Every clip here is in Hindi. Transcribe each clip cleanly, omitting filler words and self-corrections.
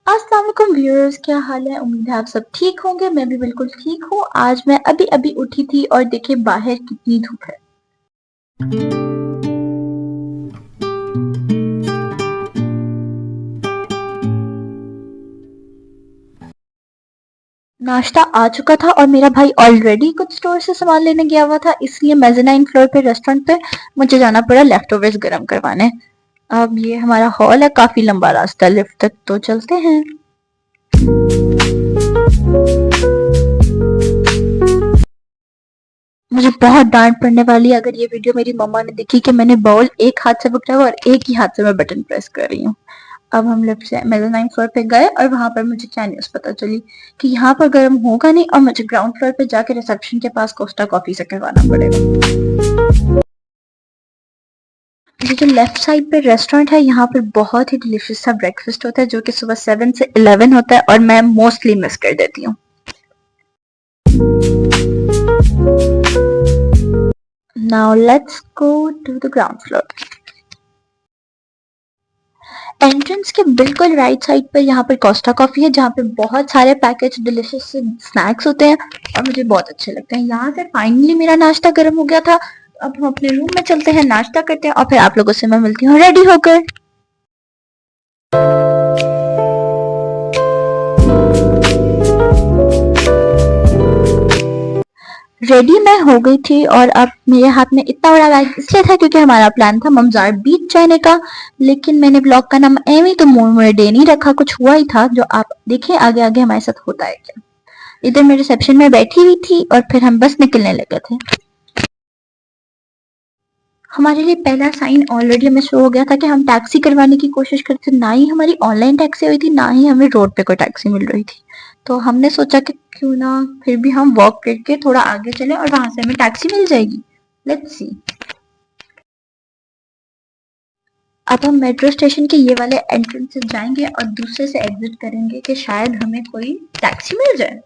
अस्सलाम वालेकुम व्यूअर्स, क्या हाल है। उम्मीद है आप सब ठीक होंगे। मैं भी बिल्कुल ठीक हूँ। आज मैं अभी अभी उठी थी और देखिए बाहर कितनी धूप है। नाश्ता आ चुका था और मेरा भाई ऑलरेडी कुछ स्टोर से सामान लेने गया हुआ था, इसलिए मेज़ेनाइन फ्लोर पे रेस्टोरेंट पे मुझे जाना पड़ा लेफ्टओवर्स गर्म करवाने। अब ये हमारा हॉल है, काफी लंबा रास्ता लिफ्ट तक, तो चलते हैं। मुझे बहुत डांट पड़ने वाली है अगर ये वीडियो मेरी मम्मा ने देखी कि मैंने बाउल एक हाथ से पकड़ा हुआ और एक ही हाथ से मैं बटन प्रेस कर रही हूँ। अब हम लिफ्ट से मेज़ेनाइन फ्लोर पे गए और वहां पर मुझे क्या न्यूज पता चली कि यहाँ पर गर्म होगा नहीं और मुझे ग्राउंड फ्लोर पे जाके रिसेप्शन के पास कोस्टा कॉफी से करवाना पड़ेगा। ये जो लेफ्ट साइड पे रेस्टोरेंट है, यहाँ पर बहुत ही डिलीशियस सा ब्रेकफास्ट होता है जो कि सुबह 7 से 11 होता है और मैं मोस्टली मिस कर देती हूँ। Now let's go to the ground floor. Entrance के बिल्कुल राइट साइड पर यहाँ पर कोस्टा कॉफी है, जहाँ पे बहुत सारे पैकेज डिलीशियस स्नैक्स होते हैं और मुझे बहुत अच्छे लगते हैं। यहाँ से फाइनली मेरा नाश्ता गर्म हो गया था। अब हम अपने रूम में चलते हैं, नाश्ता करते हैं और फिर आप लोगों से मैं मिलती हूँ रेडी होकर। रेडी मैं हो गई थी और अब मेरे हाथ में इतना बड़ा बैग इसलिए था क्योंकि हमारा प्लान था ममजार बीच जाने का, लेकिन मैंने ब्लॉग का नाम एमी तो मोड़ डे नहीं रखा। कुछ हुआ ही था जो आप देखिए आगे आगे हमारे साथ होता है क्या। इधर मैं रिसेप्शन में बैठी हुई थी और फिर हम बस निकलने लगे थे। हमारे लिए पहला साइन ऑलरेडी हमें शो हो गया था कि हम टैक्सी करवाने की कोशिश करते थे। ना ही हमारी ऑनलाइन टैक्सी हुई थी, ना ही हमें रोड पे कोई टैक्सी मिल रही थी। तो हमने सोचा कि क्यों ना फिर भी हम वॉक करके थोड़ा आगे चले और वहां से हमें टैक्सी मिल जाएगी। Let's see. अब हम मेट्रो स्टेशन के ये वाले एंट्रेंस से जाएंगे और दूसरे से एग्जिट करेंगे कि शायद हमें कोई टैक्सी मिल जाए।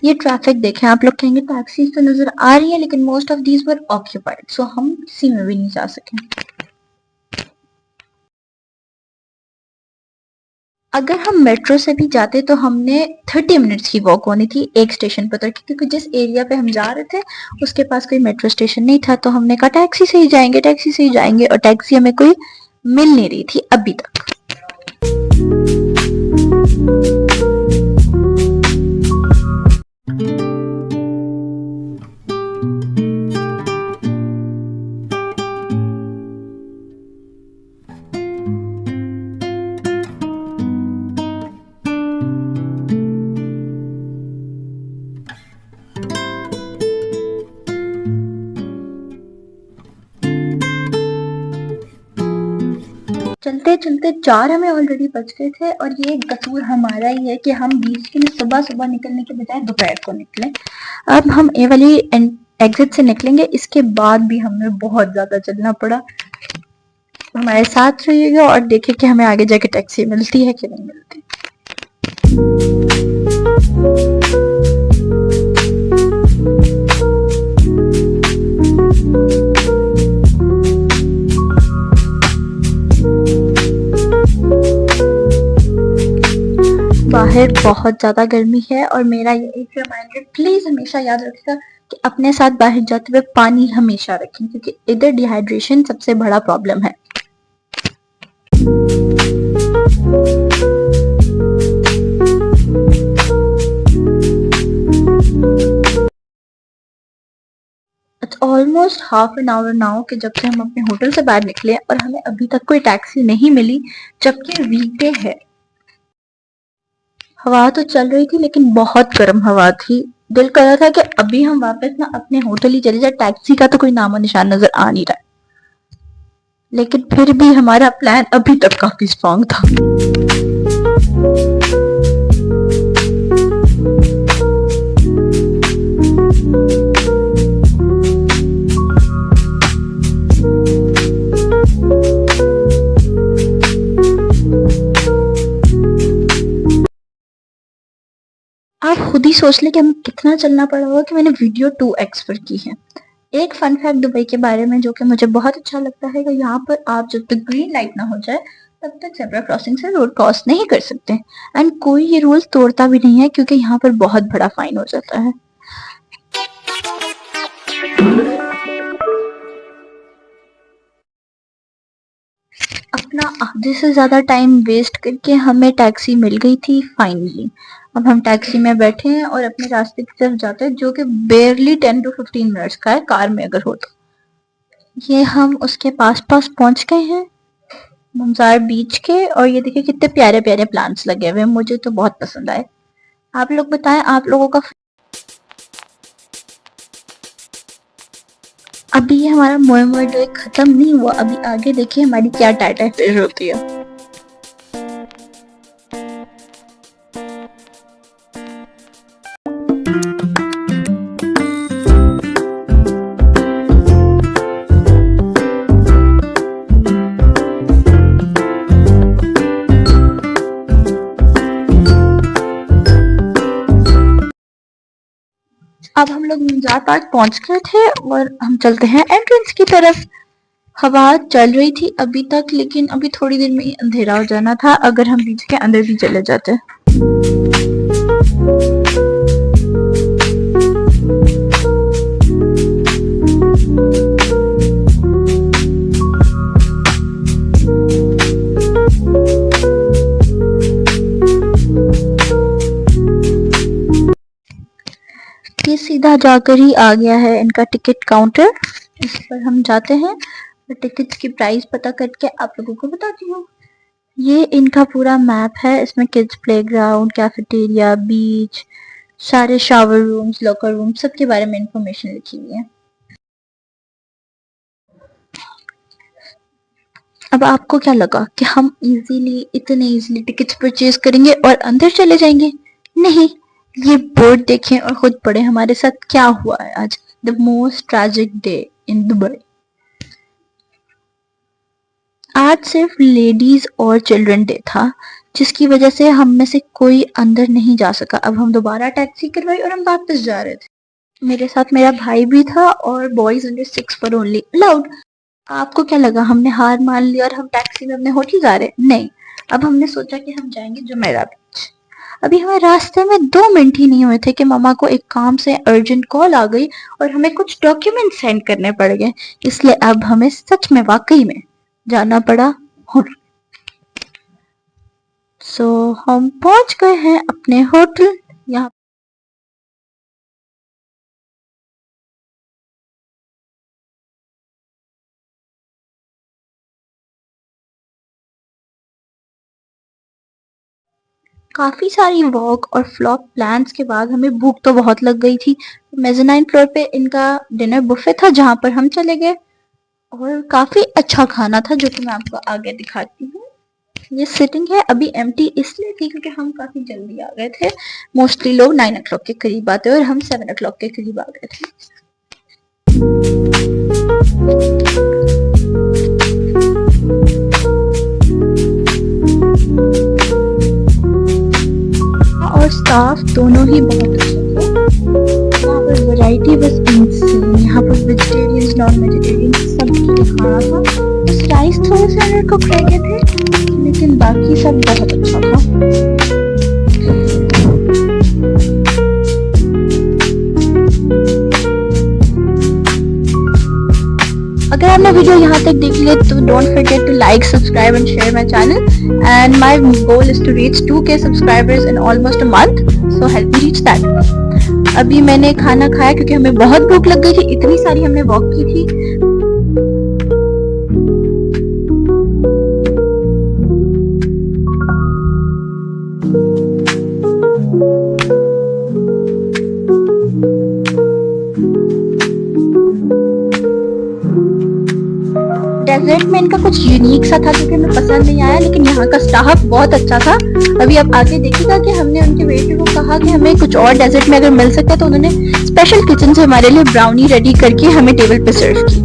ये ट्रैफिक देखें, आप लोग कहेंगे टैक्सीज तो नजर आ रही है लेकिन most of these were occupied, so हम किसी में भी नहीं जा सके। अगर हम मेट्रो से भी जाते तो हमने 30 मिनट्स की वॉक होनी थी एक स्टेशन पर, क्योंकि जिस एरिया पे हम जा रहे थे उसके पास कोई मेट्रो स्टेशन नहीं था, तो हमने कहा टैक्सी से ही जाएंगे, टैक्सी से ही जाएंगे, और टैक्सी हमें कोई मिल नहीं रही थी अभी तक। चलते चलते 4 हमें ऑलरेडी बज गए थे और ये कसूर हमारा ही है कि हम बीच के लिए सुबह सुबह निकलने के बजाय दोपहर को निकले। अब हम ए वाली एग्जिट से निकलेंगे, इसके बाद भी हमें बहुत ज्यादा चलना पड़ा। हमारे साथ रहिएगा और देखिए कि हमें आगे जाके टैक्सी मिलती है कि नहीं मिलती। बाहर बहुत ज्यादा गर्मी है और मेरा ये एक रिमाइंडर प्लीज हमेशा याद रखिएगा कि अपने साथ बाहर जाते हुए पानी हमेशा रखें, क्योंकि इधर डिहाइड्रेशन सबसे बड़ा प्रॉब्लम है। It's almost half an hour now कि जब से हम अपने होटल से बाहर निकले और हमें अभी तक कोई टैक्सी नहीं मिली, जबकि वीकडे है। हवा तो चल रही थी लेकिन बहुत गर्म हवा थी। दिल कर रहा था कि अभी हम वापस ना अपने होटल ही चले जाए, टैक्सी का तो कोई नामो निशान नजर आ नहीं रहा। लेकिन फिर भी हमारा प्लान अभी तक काफी स्ट्रांग था। आप खुद ही सोच लें कि हमें कितना चलना पड़ा होगा कि मैंने वीडियो 2x पर की है। एक फन फैक्ट दुबई के बारे में जो कि मुझे बहुत अच्छा लगता है कि यहाँ पर आप जब तक ग्रीन लाइट ना हो जाए तब तक जेब्रा क्रॉसिंग से रोड क्रॉस नहीं कर सकते एंड कोई ये रूल्स तोड़ता भी नहीं है क्योंकि यहाँ पर बहुत बड़ा फाइन हो जाता है। अपना आधे से ज्यादा टाइम वेस्ट करके हमें टैक्सी मिल गई थी फाइनली। अब हम टैक्सी में बैठे हैं और अपने रास्ते की तरफ जाते हैं जो कि बेयरली 10 to 15 मिनट्स का है कार में अगर हो तो। ये हम उसके पास पास पहुंच गए हैं मुमजार बीच के और ये देखिए कितने प्यारे प्यारे प्लांट्स लगे हुए हैं, मुझे तो बहुत पसंद आए। आप लोग बताएं आप लोगों का। अभी ये हमारा मोए डे खत्म नहीं हुआ, अभी आगे देखिए हमारी क्या टाटा फिर होती है। अब हम लोग मुमजार पार्क पहुंच गए थे और हम चलते हैं एंट्रेंस की तरफ। हवा चल रही थी अभी तक लेकिन अभी थोड़ी देर में ही अंधेरा हो जाना था अगर हम बीच के अंदर भी चले जाते। ये सीधा जाकर ही आ गया है इनका टिकट काउंटर, इस पर हम जाते हैं और टिकट्स की प्राइस पता करके आप लोगों को बताती हूँ। ये इनका पूरा मैप है, इसमें किड्स प्लेग्राउंड, कैफेटेरिया, बीच, सारे शावर रूम्स, लॉकर रूम सबके बारे में इंफॉर्मेशन लिखी हुई है। अब आपको क्या लगा कि हम इतने इजीली टिकट्स परचेज करेंगे और अंदर चले जाएंगे? नहीं, ये बोर्ड देखें और खुद पढ़े हमारे साथ क्या हुआ है आज। The most tragic day in Dubai. आज सिर्फ लेडीज और चिल्ड्रन डे था जिसकी वजह से हम में से कोई अंदर नहीं जा सका। अब हम दोबारा टैक्सी करवाई और हम वापस जा रहे थे। मेरे साथ मेरा भाई भी था और बॉयज अंडर 6 पर ओनली अलाउड। आपको क्या लगा हमने हार मान ली और हम टैक्सी में अपने होटल जा रहे? नहीं, अब हमने सोचा कि हम जाएंगे जुमेरा बीच। अभी हमें रास्ते में 2 मिनट ही नहीं हुए थे कि मामा को एक काम से अर्जेंट कॉल आ गई और हमें कुछ डॉक्यूमेंट सेंड करने पड़ गए, इसलिए अब हमें सच में वाकई में जाना पड़ा होटल। हम पहुंच गए हैं अपने होटल। यहाँ काफी सारी वॉक और फ्लॉप प्लान्स के बाद हमें भूख तो बहुत लग गई थी। मेज़नाइन फ्लोर पे इनका डिनर बुफे था जहां पर हम चले गए और काफी अच्छा खाना था जो कि मैं आपको आगे दिखाती हूँ। ये सिटिंग है अभी एम्प्टी इसलिए थी क्योंकि हम काफी जल्दी आ गए थे। मोस्टली लोग 9 o'clock के करीब आते और हम 7 o'clock के करीब आ गए थे। और स्टाफ दोनों ही बहुत अच्छे थे। यहाँ पर वैरायटी बस इंसेन, यहाँ पर वेजिटेरियन नॉन वेजिटेरियन सबके खाना था। बस राइस थोड़े से अंडर कुक रह गए थे लेकिन बाकी सब बहुत अच्छा था। अगर आपने वीडियो यहाँ तक देख लिया तो don't forget to like, subscribe and share my channel and my goal is to reach 2K subscribers in almost a month, so help me reach that. अभी मैंने खाना खाया क्योंकि हमें बहुत भूख लग गई थी, इतनी सारी हमने वॉक की थी। डेजर्ट में इनका कुछ यूनिक सा था जो कि हमें पसंद नहीं आया लेकिन यहाँ का स्टाफ बहुत अच्छा था। अभी आप आगे देखिएगा कि हमने उनके वेटर को कहा कि हमें कुछ और डेजर्ट में अगर मिल सकता तो उन्होंने स्पेशल किचन से हमारे लिए ब्राउनी रेडी करके हमें टेबल पे सर्व की।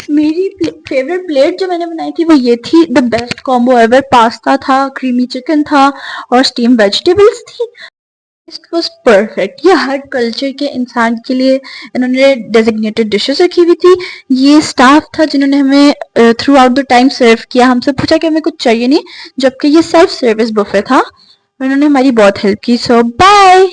मेरी फेवरेट प्लेट जो मैंने बनाई थी वो ये थी, the best combo ever. Pasta था, क्रीमी चिकन था और स्टीम वेजिटेबल्स थी। It was perfect. ये हर कल्चर के इंसान के लिए इन्होंने डेजिग्नेटेड डिशेस रखी हुई थी। ये स्टाफ था जिन्होंने हमें थ्रू आउट द टाइम सर्व किया। हमसे पूछा कि हमें कुछ चाहिए नहीं, जबकि ये सेल्फ सर्विस बुफे था। उन्होंने हमारी बहुत हेल्प की। सो बाय।